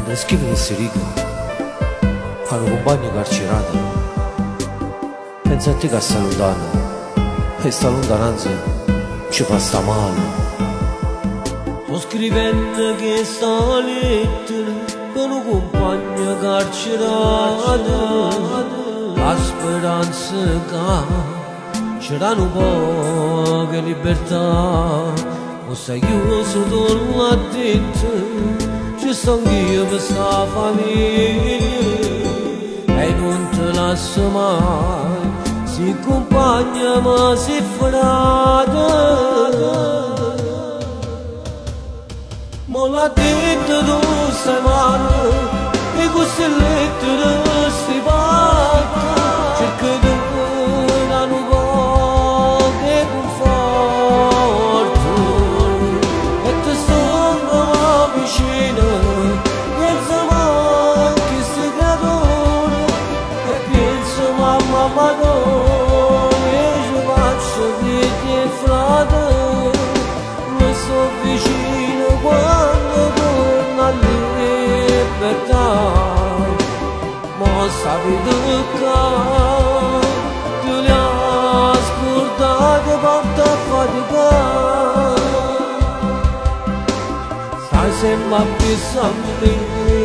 Quando scrivo queste righe, hanno compagni carcerati, pensa a te che sta lontano, e sta lontananza ci fa sta male. Sto scrivendo questa lettera per un compagno carcerato, la speranza che c'era un po' di libertà, o sei chiuso torno a dentro. Ci sto anch'io per sta famiglia e non te lascio mai, si compagna ma si frate. Ma l'ha detto tu stai male e queste lettere si parte, cerca di dare un po' di conforto e ti sto vicino. Ma dove ci faccio di te frate, mi sto vicino quando torno a libertà, ma sapete che tu li hai scordati porta a faticare, stai sempre a pensare a me,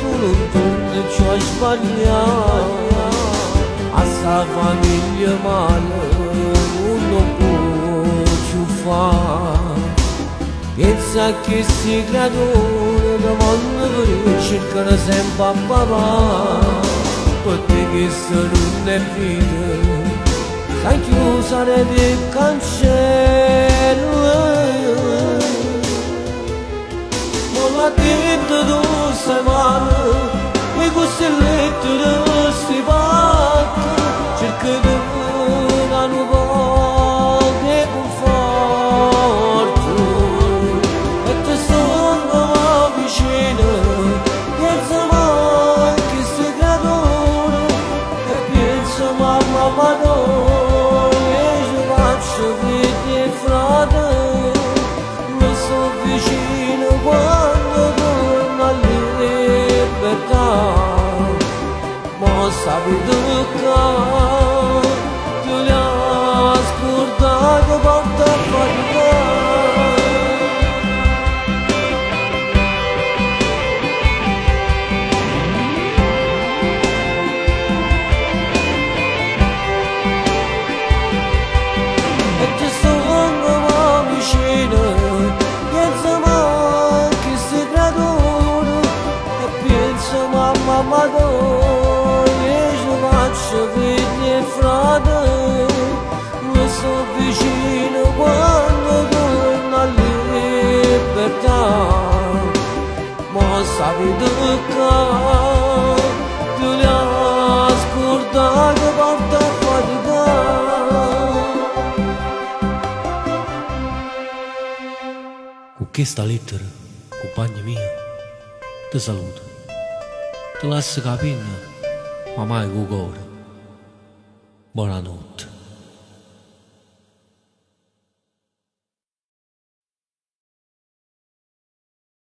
tu non torni ci hai sbagliato. A sta famiglia male non può più fare. Pensa che si creatura davanti per cercare sempre a papà, per te che se non è vita sai chiusare del cancello. Ma l'ha detto tu stai male e queste lettere si parte, cerca di dare un po' di conforto e ti sto vicino, pensa mai che sei creatura e pensa mamma dove ci faccio di te frate, mi sto vicino quando torno a libertà. Ma sapete che tu li hai scordati porta a faticare. E ti sto vicino, pensa mai che sei creatura e pensa mamma dove faccio per te frate, mi sto vicino quando torno a libertà, ma sapete che tu li hai scordati porta a faticare. Con questa lettera, compagni miei, ti saluto, ti lascio capire ma mai con cuore. Buonanotte.